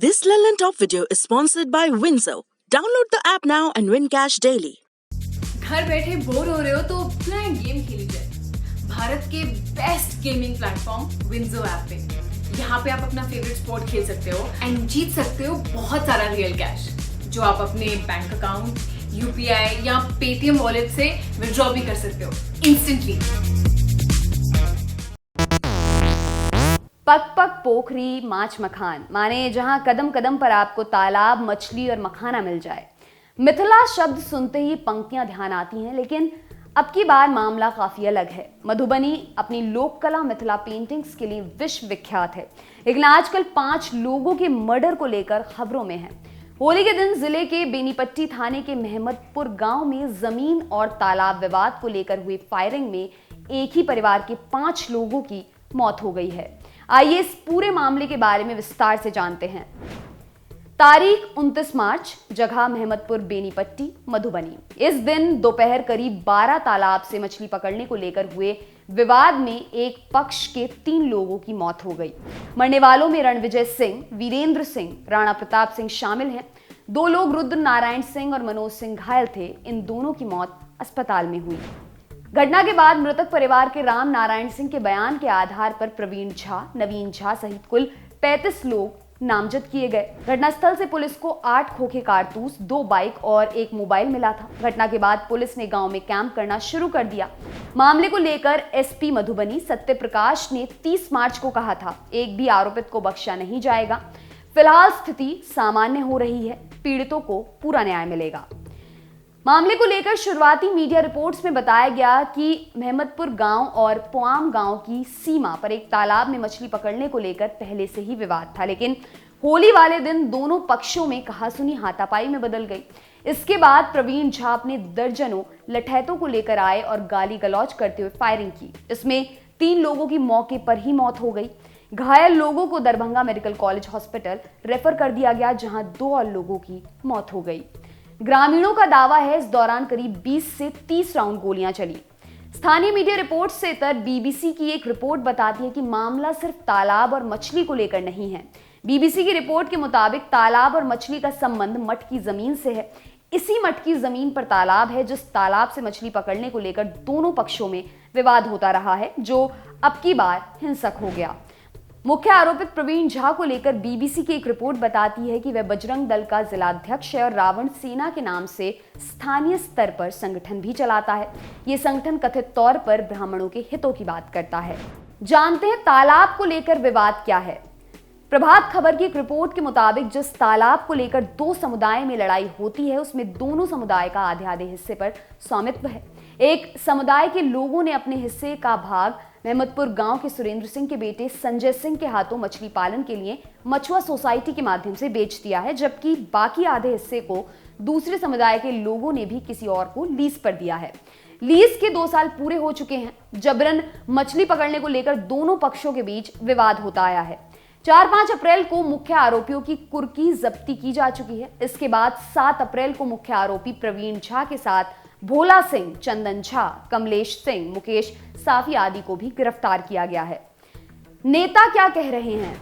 This Lelland Top video is sponsored by Windsor. Download the app now and win cash daily. घर बैठे bore हो रहे हो तो अपना गेम खेल लीजिए भारत के best gaming platform WinZO app पे। यहाँ पे आप अपना फेवरेट स्पोर्ट खेल सकते हो एंड जीत सकते हो बहुत सारा रियल कैश जो आप अपने बैंक अकाउंट, यूपीआई या पेटीएम वॉलेट से विड्रॉ भी कर सकते हो इंस्टेंटली। पग पग पोखरी माछ मखान माने जहां कदम कदम पर आपको तालाब, मछली और मखाना मिल जाए। मिथिला शब्द सुनते ही पंक्तियां ध्यान आती हैं, लेकिन अब की बार मामला काफी अलग है। मधुबनी अपनी लोक कला मिथिला पेंटिंग्स के लिए विश्व विख्यात है, लेकिन आजकल 5 लोगों के मर्डर को लेकर खबरों में है। होली के दिन जिले के बेनीपट्टी थाने के महमदपुर गांव में जमीन और तालाब विवाद को लेकर हुई फायरिंग में एक ही परिवार के 5 लोगों की मौत हो गई है। आइए इस पूरे मामले के बारे में विस्तार से जानते हैं। तारीख 29 मार्च, जगह महमदपुर बेनीपट्टी, मधुबनी। इस दिन दोपहर करीब 12 तालाब से मछली पकड़ने को लेकर हुए विवाद में एक पक्ष के 3 लोगों की मौत हो गई। मरने वालों में रणविजय सिंह, वीरेंद्र सिंह, राणा प्रताप सिंह शामिल हैं। 2 लोग रुद्र नारायण सिंह और मनोज सिंह घायल थे। इन दोनों की मौत अस्पताल में हुई। घटना के बाद मृतक परिवार के राम नारायण सिंह के बयान के आधार पर प्रवीण झा, नवीन झा सहित कुल 35 लोग नामजद किए गए। घटनास्थल से पुलिस को 8 खोखे कारतूस, 2 बाइक और 1 मोबाइल मिला था। घटना के बाद पुलिस ने गांव में कैंप करना शुरू कर दिया। मामले को लेकर एसपी मधुबनी सत्य प्रकाश ने 30 मार्च को कहा था, एक भी आरोपित को बख्शा नहीं जाएगा। फिलहाल स्थिति सामान्य हो रही है, पीड़ितों को पूरा न्याय मिलेगा। मामले को लेकर शुरुआती मीडिया रिपोर्ट्स में बताया गया कि महमदपुर गांव और पोआम गांव की सीमा पर एक तालाब में मछली पकड़ने को लेकर पहले से ही विवाद था, लेकिन होली वाले दिन दोनों पक्षों में कहासुनी हाथापाई में बदल गई। इसके बाद प्रवीण झा अपने दर्जनों लठैतों को लेकर आए और गाली गलौज करते हुए फायरिंग की। इसमें 3 लोगों की मौके पर ही मौत हो गई। घायल लोगों को Darbhanga medical college hospital refer कर दिया गया, जहां 2 और लोगों की मौत हो गई। ग्रामीणों का दावा है इस दौरान करीब 20 से 30 राउंड गोलियां चली। स्थानीय मीडिया रिपोर्ट से इतर बीबीसी की एक रिपोर्ट बताती है कि मामला सिर्फ तालाब और मछली को लेकर नहीं है। बीबीसी की रिपोर्ट के मुताबिक तालाब और मछली का संबंध मठ की जमीन से है। इसी मठ की जमीन पर तालाब है, जिस तालाब से मछली पकड़ने को लेकर दोनों पक्षों में विवाद होता रहा है, जो अब की बार हिंसक हो गया। मुख्य आरोपित प्रवीण झा को लेकर बीबीसी की एक रिपोर्ट बताती है कि वह बजरंग दल का जिलाध्यक्ष है और रावण सेना के नाम से स्थानीय स्तर पर संगठन भी चलाता है। ये संगठन कथित तौर पर ब्राह्मणों के हितों की बात करता है। जानते हैं तालाब को लेकर विवाद क्या है। प्रभात खबर की एक रिपोर्ट के मुताबिक जिस तालाब को लेकर 2 समुदाय में लड़ाई होती है, उसमें दोनों समुदाय का आधे हिस्से पर स्वामित्व है। एक समुदाय के लोगों ने अपने हिस्से का भाग महमदपुर गांव के सुरेंद्र सिंह के बेटे संजय सिंह के हाथों मछली पालन के लिए मछुआ सोसाइटी के माध्यम से बेच दिया है, जबकि बाकी आधे हिस्से को दूसरे समुदाय के लोगों ने भी किसी और को लीज पर दिया है। लीज के 2 साल पूरे हो चुके हैं। जबरन मछली पकड़ने को लेकर दोनों पक्षों के बीच विवाद होता आया है। 4-5 अप्रैल को मुख्य आरोपियों की कुर्की जब्ती की जा चुकी है। इसके बाद 7 अप्रैल को मुख्य आरोपी प्रवीण झा के साथ भोला सिंह, चंदन झा, कमलेश सिंह, मुकेश साफी आदि को भी गिरफ्तार किया गया है। नेता क्या कह रहे हैं।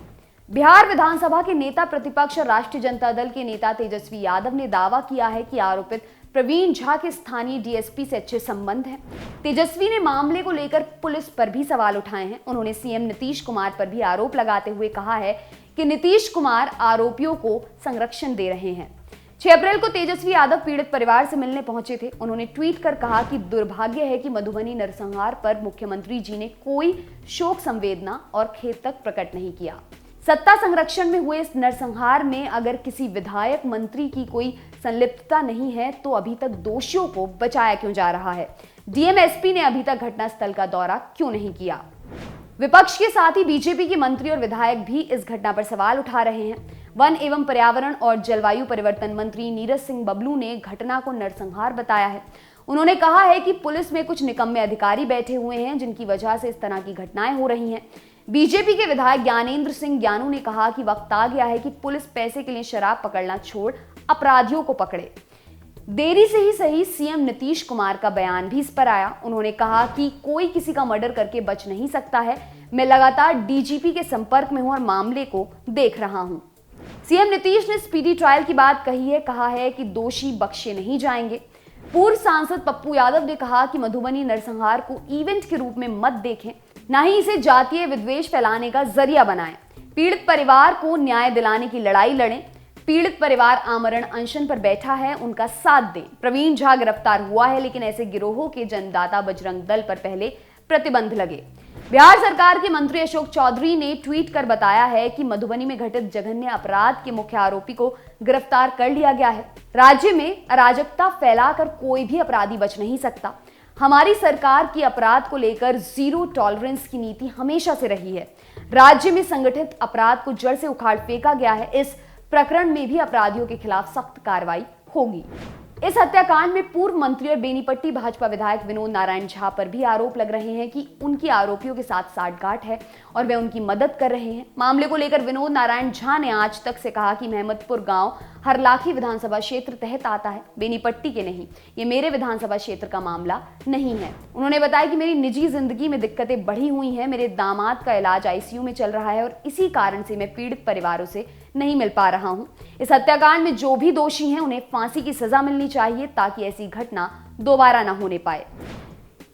बिहार विधानसभा के नेता प्रतिपक्ष और राष्ट्रीय जनता दल के नेता तेजस्वी यादव ने दावा किया है कि आरोपित प्रवीण झा के स्थानीय डीएसपी से अच्छे संबंध हैं। तेजस्वी ने मामले को लेकर पुलिस पर भी सवाल उठाए हैं। उन्होंने सीएम नीतीश कुमार पर भी आरोप लगाते हुए कहा है कि नीतीश कुमार आरोपियों को संरक्षण दे रहे हैं। 6 अप्रैल को तेजस्वी यादव पीड़ित परिवार से मिलने पहुंचे थे। उन्होंने ट्वीट कर कहा कि दुर्भाग्य है कि मधुबनी नरसंहार पर मुख्यमंत्री जी ने कोई शोक संवेदना और खेद तक प्रकट नहीं किया। सत्ता संरक्षण में हुए इस नरसंहार में अगर किसी विधायक, मंत्री की कोई संलिप्तता नहीं है तो अभी तक दोषियों को बचाया क्यों जा रहा है। डीएमएसपी ने अभी तक घटनास्थल का दौरा क्यों नहीं किया। विपक्ष के साथ ही बीजेपी के मंत्री और विधायक भी इस घटना पर सवाल उठा रहे हैं। वन एवं पर्यावरण और जलवायु परिवर्तन मंत्री नीरज सिंह बबलू ने घटना को नरसंहार बताया है। उन्होंने कहा है कि पुलिस में कुछ निकम्मे अधिकारी बैठे हुए हैं, जिनकी वजह से इस तरह की घटनाएं हो रही हैं। बीजेपी के विधायक ज्ञानेंद्र सिंह ज्ञानू ने कहा कि वक्त आ गया है कि पुलिस पैसे के लिए शराब पकड़ना छोड़ अपराधियों को पकड़े। देरी से ही सही, सीएम नीतीश कुमार का बयान भी इस पर आया। उन्होंने कहा कि कोई किसी का मर्डर करके बच नहीं सकता है। मैं लगातार डीजीपी के संपर्क में हूं और मामले को देख रहा हूं। सीएम नीतीश ने स्पीडी ट्रायल की बात कही है, कहा है कि दोषी बख्शे नहीं जाएंगे। पूर्व सांसद पप्पू यादव ने कहा कि मधुबनी नरसंहार को इवेंट के रूप में मत देखें, न ही इसे जातीय विद्वेष फैलाने का जरिया बनाएं। पीड़ित परिवार को न्याय दिलाने की लड़ाई लड़ें। पीड़ित परिवार आमरण अनशन पर बैठा है, उनका साथ दें। प्रवीण झा गिरफ्तार हुआ है, लेकिन ऐसे गिरोहों के जन्मदाता बजरंग दल पर पहले प्रतिबंध लगे। बिहार सरकार के मंत्री अशोक चौधरी ने ट्वीट कर बताया है कि मधुबनी में घटित जघन्य अपराध के मुख्य आरोपी को गिरफ्तार कर लिया गया है। राज्य में अराजकता फैलाकर कोई भी अपराधी बच नहीं सकता। हमारी सरकार की अपराध को लेकर जीरो टॉलरेंस की नीति हमेशा से रही है। राज्य में संगठित अपराध को जड़ से उखाड़ फेंका गया है। इस प्रकरण में भी अपराधियों के खिलाफ सख्त कार्रवाई होगी। इस हत्याकांड में पूर्व मंत्री और बेनीपट्टी भाजपा विधायक विनोद नारायण झा पर भी आरोप लग रहे हैं कि उनकी आरोपियों के साथ साठगांठ है और वे उनकी मदद कर रहे हैं। मामले को लेकर विनोद नारायण झा ने आज तक से कहा कि महमदपुर गांव हरलाखी विधानसभा क्षेत्र तहत आता है, बेनीपट्टी के नहीं। ये मेरे विधानसभा क्षेत्र का मामला नहीं है। उन्होंने बताया कि मेरी निजी जिंदगी में दिक्कतें बढ़ी हुई हैं। मेरे दामाद का इलाज आईसीयू में चल रहा है और इसी कारण से मैं पीड़ित परिवारों से नहीं मिल पा रहा हूं। इस हत्याकांड में जो भी दोषी हैं उन्हें फांसी की सजा मिलनी चाहिए ताकि ऐसी घटना दोबारा न होने पाए।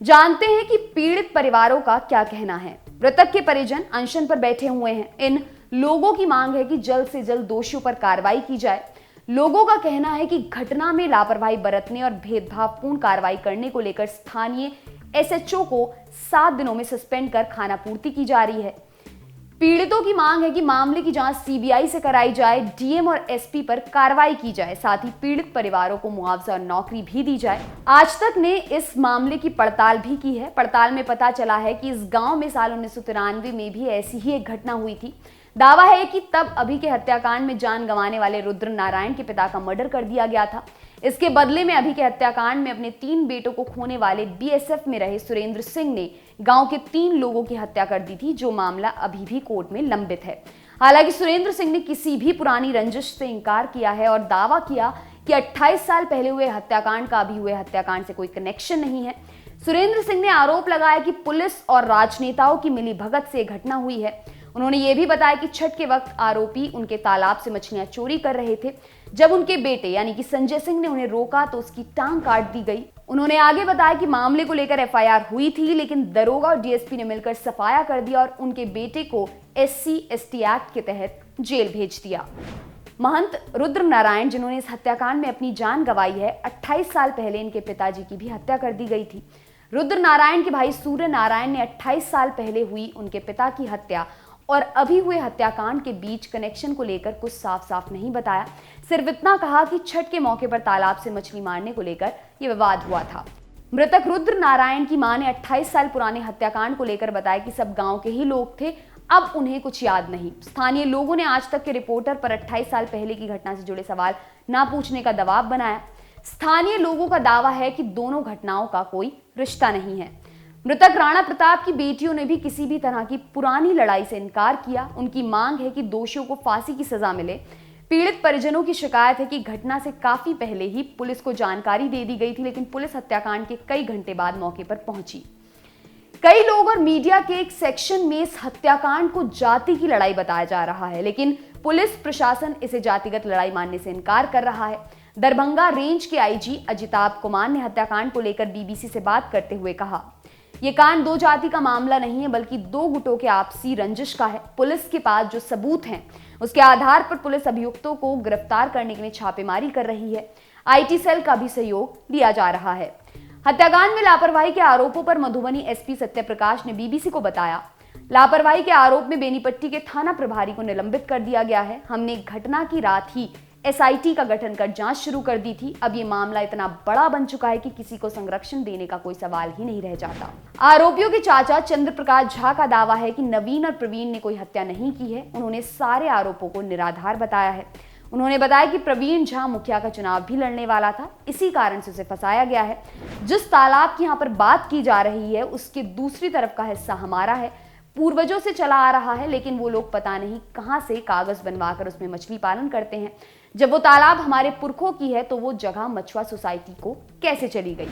जानते हैं कि पीड़ित परिवारों का क्या कहना है। मृतक के परिजन अनशन पर बैठे हुए हैं। इन लोगों की मांग है कि जल्द से जल्द दोषियों पर कार्रवाई की जाए। लोगों का कहना है कि घटना में लापरवाही बरतने और भेदभावपूर्ण कार्रवाई करने को लेकर स्थानीय एसएचओ को 7 दिनों में सस्पेंड कर खानापूर्ति की जा रही है। पीड़ितों की मांग है कि मामले की जांच सीबीआई से कराई जाए, डीएम और एसपी पर कार्रवाई की जाए, साथ ही पीड़ित परिवारों को मुआवजा और नौकरी भी दी जाए। आज तक ने इस मामले की पड़ताल भी की है। पड़ताल में पता चला है कि इस गांव में साल 1993 में भी ऐसी ही एक घटना हुई थी। दावा है कि तब अभी के हत्याकांड में जान गंवाने वाले रुद्र नारायण के पिता का मर्डर कर दिया गया था। इसके बदले में अभी के हत्याकांड में अपने 3 बेटों को खोने वाले बीएसएफ में रहे सुरेंद्र सिंह ने गांव के 3 लोगों की हत्या कर दी थी, जो मामला अभी भी कोर्ट में लंबित है। हालांकि सुरेंद्र सिंह ने किसी भी पुरानी रंजिश से इंकार किया है और दावा किया कि 28 साल पहले हुए हत्याकांड का अभी हुए हत्याकांड से कोई कनेक्शन नहीं है। सुरेंद्र सिंह ने आरोप लगाया कि पुलिस और राजनेताओं की मिलीभगत से घटना हुई है। उन्होंने ये भी बताया कि छठ के वक्त आरोपी उनके तालाब से मछलियां चोरी कर रहे थे। जब उनके बेटे यानी कि संजय सिंह ने उन्हें रोका तो उसकी टांग काट दी गई। उन्होंने आगे बताया कि मामले को लेकर एफआईआर हुई थी, लेकिन दरोगा और डीएसपी ने मिलकर सफाया कर दिया और उनके बेटे को SC/ST एक्ट के तहत जेल भेज दिया। महंत रुद्र नारायण, जिन्होंने इस हत्याकांड में अपनी जान गंवाई है, 28 साल पहले इनके पिताजी की भी हत्या कर दी गई थी। रुद्र नारायण के भाई सूर्य नारायण ने 28 साल पहले हुई उनके पिता की हत्या और अभी हुए हत्याकांड के बीच कनेक्शन को लेकर कुछ साफ साफ नहीं बताया। सिर्फ इतना कहा कि छठ के मौके पर तालाब से मछली मारने को लेकर यह विवाद हुआ था। मृतक रुद्र नारायण की मां ने 28 साल पुराने हत्याकांड को लेकर बताया कि सब गांव के ही लोग थे, अब उन्हें कुछ याद नहीं। स्थानीय लोगों ने आज तक के रिपोर्टर पर 28 साल पहले की घटना से जुड़े सवाल ना पूछने का दबाव बनाया। स्थानीय लोगों का दावा है कि दोनों घटनाओं का कोई रिश्ता नहीं है। मृतक राणा प्रताप की बेटियों ने भी किसी भी तरह की पुरानी लड़ाई से इनकार किया। उनकी मांग है कि दोषियों को फांसी की सजा मिले। पीड़ित परिजनों की शिकायत है कि घटना से काफी पहले ही पुलिस को जानकारी दे दी गई थी, लेकिन पुलिस हत्याकांड के कई घंटे बाद मौके पर पहुंची। कई लोग और मीडिया के एक सेक्शन में इस हत्याकांड को जाति की लड़ाई बताया जा रहा है, लेकिन पुलिस प्रशासन इसे जातिगत लड़ाई मानने से इनकार कर रहा है। दरभंगा रेंज के आईजी अजिताभ कुमार ने हत्याकांड को लेकर बीबीसी से बात करते हुए कहा, ये कांड 2 जाति का मामला नहीं है, बल्कि 2 गुटों के आपसी रंजिश का है। पुलिस के पास जो सबूत हैं, उसके आधार पर पुलिस अभियुक्तों को गिरफ्तार करने के लिए छापेमारी कर रही है। आईटी सेल का भी सहयोग लिया जा रहा है। हत्याकांड में लापरवाही के आरोपों पर मधुबनी एसपी सत्यप्रकाश ने बीबीसी को बताया, लापरवाही के आरोप में बेनीपट्टी के थाना प्रभारी को निलंबित कर दिया गया है। हमने घटना की रात ही एसआईटी का गठन कर जांच शुरू कर दी थी। अब ये मामला इतना बड़ा बन चुका है कि किसी को संरक्षण देने का कोई सवाल ही नहीं रह जाता। आरोपियों के चाचा चंद्र प्रकाश झा का दावा है कि नवीन और प्रवीण ने कोई हत्या नहीं की है। उन्होंने सारे आरोपों को निराधार बताया है। उन्होंने बताया कि प्रवीण झा मुखिया का चुनाव भी लड़ने वाला था, इसी कारण से उसे फंसाया गया है। जिस तालाब की यहाँ पर बात की जा रही है, उसके दूसरी तरफ का हिस्सा हमारा है, पूर्वजों से चला आ रहा है, लेकिन वो लोग पता नहीं कहां से कागज बनवाकर उसमें मछली पालन करते हैं। जब वो तालाब हमारे पुरखों की है तो वो जगह मछुआ सोसाइटी को कैसे चली गई।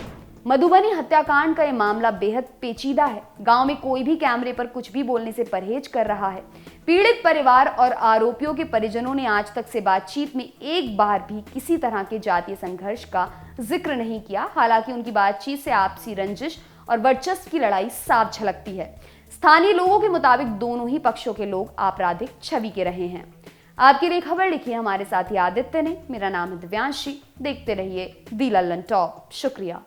मधुबनी हत्याकांड का ये मामला बेहद पेचीदा है। गांव में कोई भी कैमरे पर कुछ भी बोलने से परहेज कर रहा है। पीड़ित परिवार और आरोपियों के परिजनों ने आज तक से बातचीत में एक बार भी किसी तरह के जातीय संघर्ष का जिक्र नहीं किया। हालांकि उनकी बातचीत से आपसी रंजिश और वर्चस्व की लड़ाई साफ झलकती है। स्थानीय लोगों के मुताबिक दोनों ही पक्षों के लोग आपराधिक छवि के रहे हैं। आपके लिए खबर लिखी है हमारे साथी आदित्य ने। मेरा नाम है दिव्यांशी। देखते रहिए दी लल्लन टॉप। शुक्रिया।